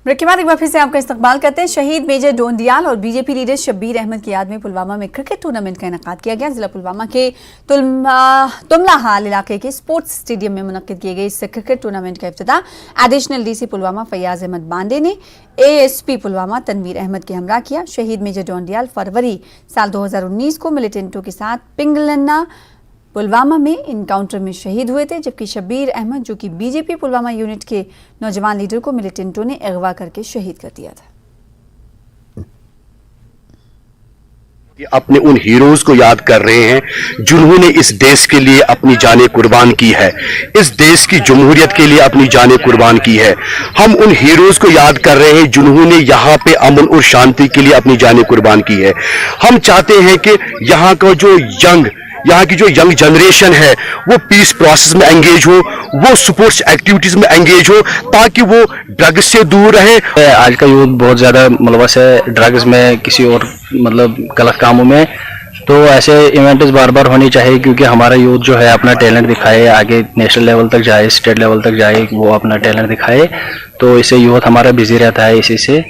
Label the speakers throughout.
Speaker 1: Break के बाद एक बार फिर से आपका इस्तकबाल करते हैं। शहीद मेजर डोंडियाल और बीजेपी लीडर शब्बीर अहमद की याद में पुलवामा में क्रिकेट टूर्नामेंट का इनेकाद किया गया। जिला पुलवामा के तुमला हाल इलाके के स्पोर्ट्स स्टेडियम में मुनक्किद किए गए इस क्रिकेट टूर्नामेंट का इफ्तिताह एडिशनल डीसी पुलवामा फैयाज अहमद बांडे ने एएसपी पुलवामा तनवीर अहमद के हमरा किया। शहीद मेजर डोंडियाल फरवरी साल 2019 को मिलिटेंटों के साथ पिंगलन्ना पुलवामा में इनकाउंटर में शहीद हुए थे, जबकि शब्बीर अहमद जो कि बीजेपी पुलवामा यूनिट के नौजवान लीडर को मिलिटेंटों ने अगवा करके शहीद कर दिया था।
Speaker 2: अपने उन हीरोज को याद कर रहे हैं जिन्होंने इस देश के लिए अपनी जानें कुर्बान की है, इस देश की जमहूरियत के लिए अपनी जानें कुर्बान की है। हम उन हीरोज को याद कर रहे हैं जिन्होंने यहाँ पे अमन और शांति के लिए अपनी जानें कुर्बान की है। हम चाहते हैं कि यहाँ की जो यंग जनरेशन है वो पीस प्रोसेस में एंगेज हो, वो स्पोर्ट्स एक्टिविटीज में एंगेज हो, ताकि वो ड्रग्स से दूर रहे।
Speaker 3: आज का यूथ बहुत ज़्यादा मुलवस है ड्रग्स में, किसी और गलत कामों में। तो ऐसे इवेंट्स बार बार होनी चाहिए, क्योंकि हमारा यूथ जो है अपना टैलेंट दिखाए, आगे नेशनल लेवल तक जाए, स्टेट लेवल तक जाए, वो अपना टैलेंट दिखाए। तो इससे यूथ हमारा बिजी रहता है। इसी से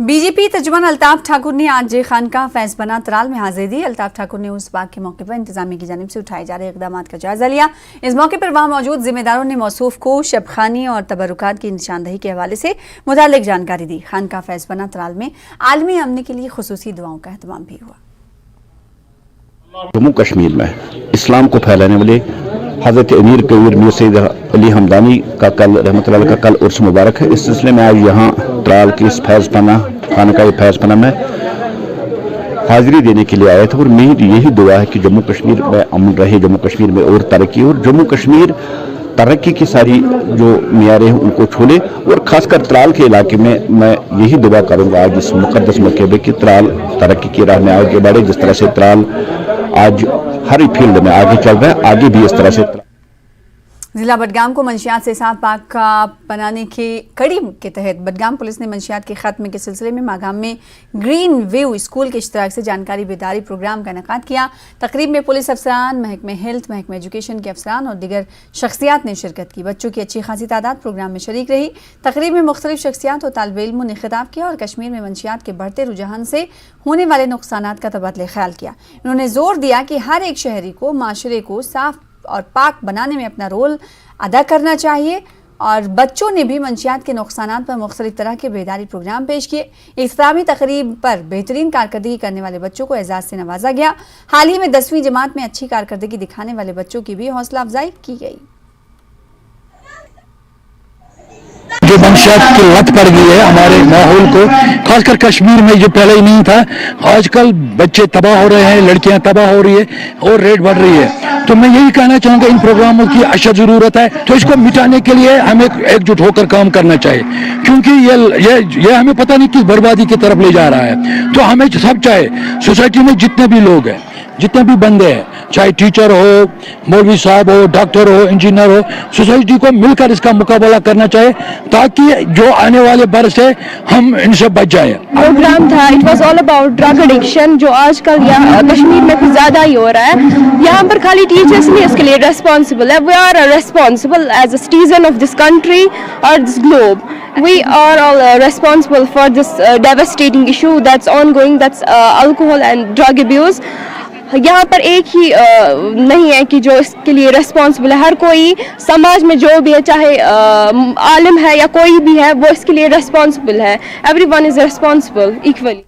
Speaker 1: बीजेपी तर्जुमान अल्ताफ ठाकुर ने आज खानकाह फैज बना तराल में हाजिरी दी। अल्ताफ ठाकुर ने उस बाग के मौके पर इंतजामिया की जानिब से उठाए जा रहे इकदाम का जायजा लिया। इस मौके पर वहां मौजूद जिम्मेदारों ने मौसूफ को शबखानी और तबरुकात की निशानदही के हवाले से मुतालिक जानकारी दी। खानकाह फैज बना तराल में आलमी अमन के लिए खुसूसी दुआओं का एहतमाम भी हुआ।
Speaker 4: जम्मू कश्मीर में इस्लाम को फैलाने वाले हजरत अमीर कबीर मीर सैयद अली हमदानी का कल रहमतुल्लाह अलैह का कल उर्स मुबारक है। इस सिलसिले में आज यहाँ तराल की इस फैज़पना खानकाह फैज़पना में हाजिरी देने के लिए आया था। और मेरी यही दुआ है कि जम्मू कश्मीर में अमन रहे, जम्मू कश्मीर में और तरक्की, और जम्मू कश्मीर तरक्की की सारी जो मियारें हैं उनको छोड़े। और खासकर तराल के इलाके में मैं यही दुआ करूँगा आज इस मुक़द्दस मौके पर कि तराल तरक्की की राह में आगे बढ़े। जिस तरह से तराल आज हर फील्ड में आगे चल रहा है, आगे भी इस तरह से।
Speaker 1: जिला बडगाम को मंशियात से साफ पाक का बनाने की कड़ी के तहत बडगाम पुलिस ने मंशियात के खात्मे के सिलसिले में मागाम में ग्रीन व्यू स्कूल के इश्तराक से जानकारी बेदारी प्रोग्राम का इनेकाद किया। तकरीब में पुलिस अफसरान, महकमे हेल्थ, महकमे एजुकेशन के अफसरान और दीगर शख्सियात ने शिरकत की। बच्चों की अच्छी खासी तादाद प्रोग्राम में शरीक रही। तकरीब में मुख्तलिफ शख्सियात और तालिब इल्मों ने खिताब किया और कश्मीर में मंशियात के बढ़ते रुझान से होने वाले नुकसानात का तबादला ख्याल किया। उन्होंने जोर दिया कि हर एक शहरी को माशरे को साफ और पाक बनाने में अपना रोल अदा करना चाहिए। और बच्चों ने भी मंशियात के नुकसानात पर मुख्तलिफ तरह के बेदारी प्रोग्राम पेश किए। इख्तितामी तकरीब पर बेहतरीन कारकर्दगी करने वाले बच्चों को एजाज़ से नवाजा गया। हाल ही में 10वीं जमात में अच्छी कारकर्दगी दिखाने वाले बच्चों की भी हौसला अफजाई की गई।
Speaker 5: जो मंशियात की लत पड़ गई है हमारे माहौल को, खासकर कश्मीर में जो पहले ही नहीं था, आजकल बच्चे तबाह हो रहे हैं, लड़कियां तबाह हो रही है और रेट बढ़ रही है। तो मैं यही कहना चाहूँगा इन प्रोग्रामों की अशद ज़रूरत है। तो इसको मिटाने के लिए हमें एकजुट होकर काम करना चाहिए, क्योंकि ये हमें पता नहीं किस बर्बादी की तरफ ले जा रहा है। तो हमें सब चाहे सोसाइटी में जितने भी लोग हैं, जितने भी बंदे हैं, चाहे टीचर हो, मौलवी साहब हो, डॉक्टर हो, इंजीनियर हो, सोसाइटी को मिलकर इसका मुकाबला करना चाहिए, ताकि जो आने वाले बरस है हम इनसे बच जाए।
Speaker 6: प्रोग्राम था, it was all about drug addiction, जो आजकल यहाँ कश्मीर में कुछ ज़्यादा ही हो रहा है। यहाँ पर खाली टीचर्स नहीं इसके लिए रेस्पॉन्सिबल है, we are responsible as a citizen of this country और this globe. We are all responsible for this devastating issue that's ongoing, that's alcohol and drug abuse. यहाँ पर एक ही नहीं है कि जो इसके लिए रेस्पॉन्सिबल है, हर कोई समाज में जो भी है, चाहे आलिम है या कोई भी है, वो इसके लिए रेस्पॉन्सिबल है। Everyone is responsible equally.